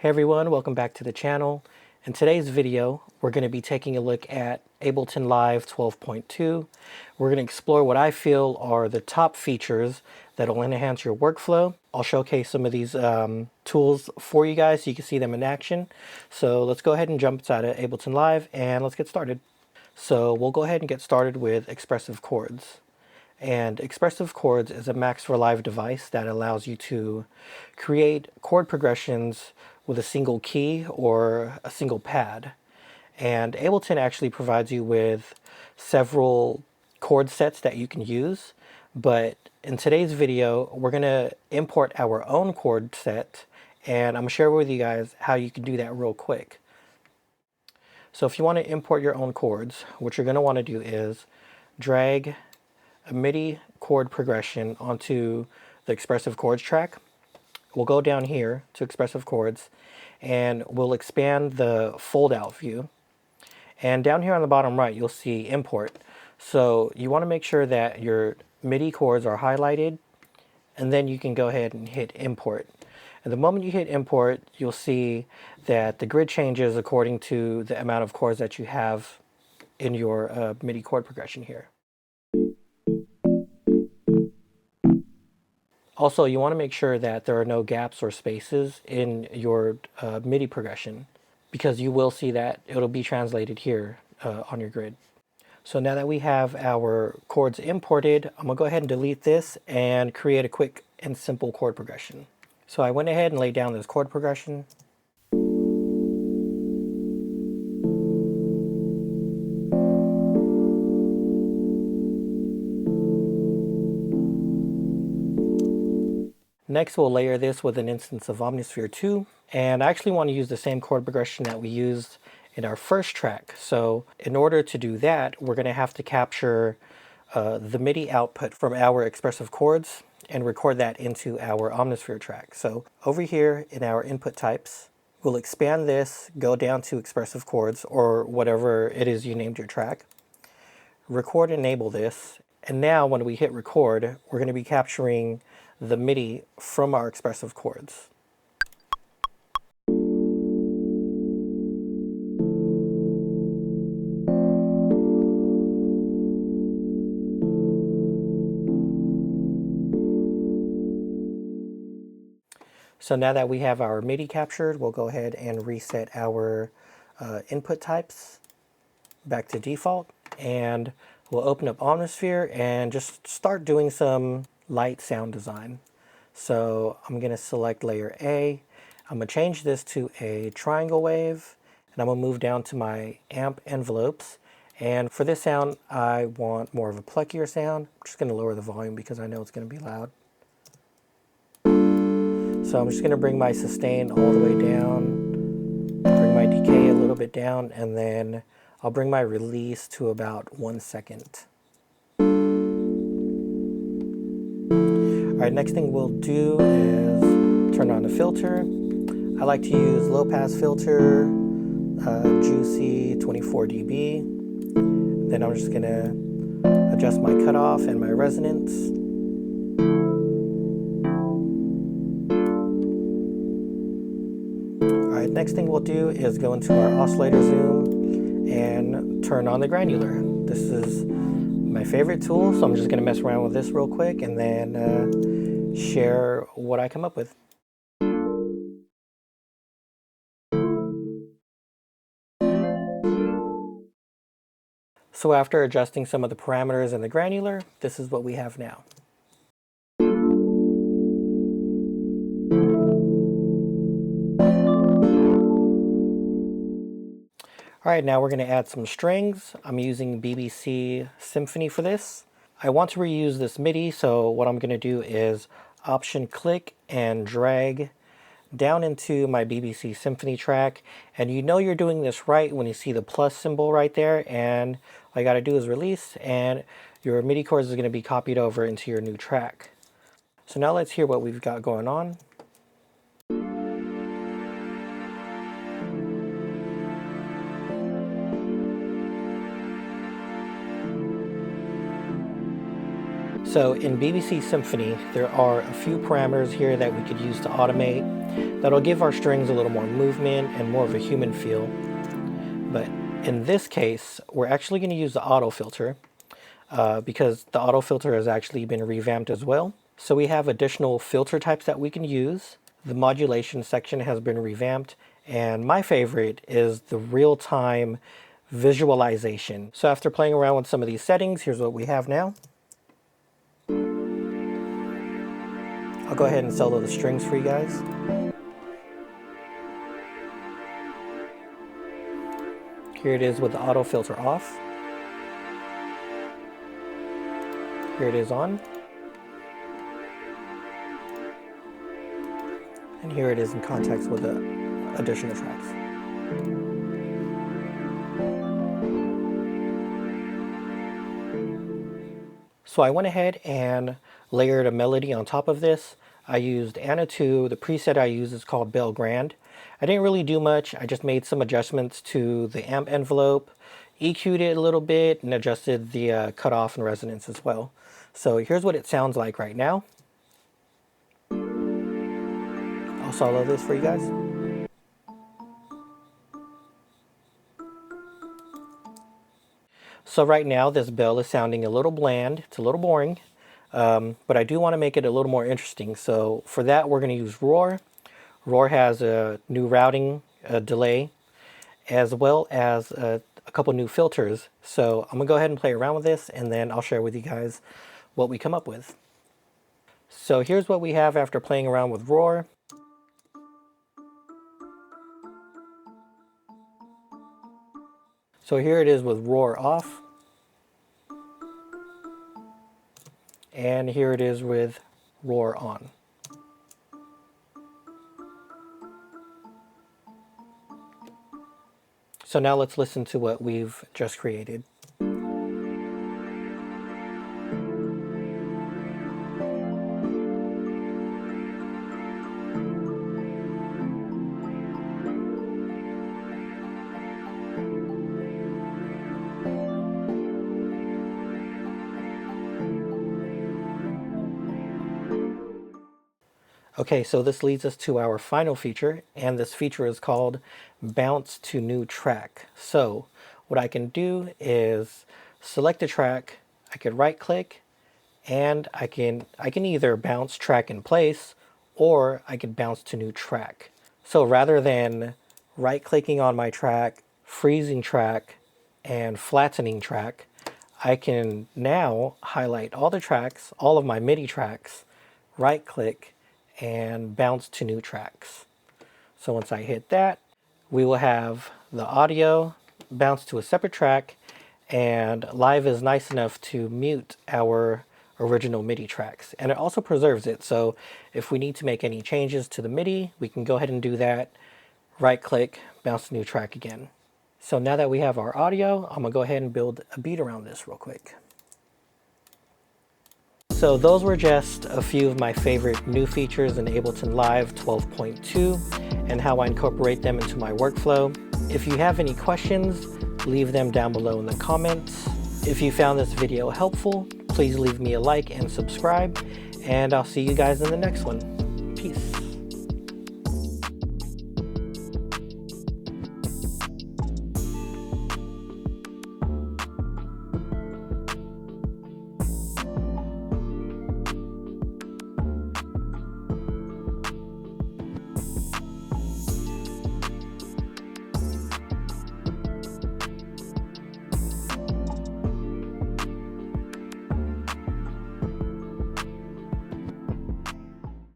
Hey everyone, welcome back to the channel. In today's video, we're going to be taking a look at Ableton Live 12.2. We're going to explore what I feel are the top features that will enhance your workflow. I'll showcase some of these tools for you guys so you can see them in action. So let's go ahead and jump inside of Ableton Live and let's get started. So we'll go ahead and get started with Expressive Chords. And Expressive Chords is a Max for Live device that allows you to create chord progressions with a single key or a single pad. And Ableton actually provides you with several chord sets that you can use. But in today's video, we're going to import our own chord set, and I'm going to share with you guys how you can do that real quick. So if you want to import your own chords, what you're going to want to do is drag a MIDI chord progression onto the Expressive Chords track. We'll go down here to Expressive Chords and we'll expand the fold out view. And down here on the bottom right, you'll see import. So you want to make sure that your MIDI chords are highlighted, and then you can go ahead and hit import. And the moment you hit import, you'll see that the grid changes according to the amount of chords that you have in your MIDI chord progression here. Also, you want to make sure that there are no gaps or spaces in your MIDI progression, because you will see that it'll be translated here on your grid. So now that we have our chords imported, I'm going to go ahead and delete this and create a quick and simple chord progression. So I went ahead and laid down this chord progression. Next, we'll layer this with an instance of Omnisphere 2. And I actually want to use the same chord progression that we used in our first track. So in order to do that, we're going to have to capture the MIDI output from our Expressive Chords and record that into our Omnisphere track. So over here in our input types, we'll expand this, go down to Expressive Chords or whatever it is you named your track, record, enable this. And now when we hit record, we're going to be capturing the MIDI from our Expressive Chords. So now that we have our MIDI captured, we'll go ahead and reset our input types back to default, and we'll open up Omnisphere and just start doing some light sound design. So I'm going to select layer A. I'm going to change this to a triangle wave, and I'm going to move down to my amp envelopes. And for this sound, I want more of a pluckier sound. I'm just going to lower the volume because I know it's going to be loud. So I'm just going to bring my sustain all the way down, bring my decay a little bit down, and then I'll bring my release to about 1 second. All right, next thing we'll do is turn on the filter. I like to use low pass filter, Juicy 24 dB. Then I'm just gonna adjust my cutoff and my resonance. All right, next thing we'll do is go into our oscillator zoom and turn on the granular. This is my favorite tool, so I'm just going to mess around with this real quick and then share what I come up with. So after adjusting some of the parameters in the granular, this is what we have now. All right, now we're going to add some strings. I'm using BBC Symphony for this. I want to reuse this MIDI, so what I'm going to do is Option click and drag down into my BBC Symphony track. And you know you're doing this right when you see the plus symbol right there. And all you got to do is release, and your MIDI chords is going to be copied over into your new track. So now let's hear what we've got going on. So in BBC Symphony, there are a few parameters here that we could use to automate that'll give our strings a little more movement and more of a human feel. But in this case, we're actually going to use the auto filter because the auto filter has actually been revamped as well. So we have additional filter types that we can use. The modulation section has been revamped, and my favorite is the real-time visualization. So after playing around with some of these settings, here's what we have now. I'll go ahead and solo the strings for you guys. Here it is with the auto filter off. Here it is on. And here it is in context with the additional tracks. So I went ahead and layered a melody on top of this. I used ANA2. The preset I use is called Bell Grand. I didn't really do much. I just made some adjustments to the amp envelope, EQ'd it a little bit, and adjusted the cutoff and resonance as well. So here's what it sounds like right now. I'll solo this for you guys. So right now this bell is sounding a little bland. It's a little boring, but I do want to make it a little more interesting. So for that, we're going to use Roar. Roar has a new routing delay, as well as a couple new filters. So I'm going to go ahead and play around with this, and then I'll share with you guys what we come up with. So here's what we have after playing around with Roar. So here it is with Roar off. And here it is with Roar on. So now let's listen to what we've just created. Okay, so this leads us to our final feature, and this feature is called Bounce to New Track. So what I can do is select a track, I could right click, and I can either bounce track in place, or I could bounce to new track. So rather than right clicking on my track, freezing track, and flattening track, I can now highlight all the tracks, all of my MIDI tracks, right click, and bounce to new tracks. So once I hit that, we will have the audio bounce to a separate track, and Live is nice enough to mute our original MIDI tracks, and it also preserves it. So if we need to make any changes to the MIDI, we can go ahead and do that. Right click, bounce to new track again. So now that we have our audio, I'm gonna go ahead and build a beat around this real quick. So those were just a few of my favorite new features in Ableton Live 12.2 and how I incorporate them into my workflow. If you have any questions, leave them down below in the comments. If you found this video helpful, please leave me a like and subscribe, and I'll see you guys in the next one.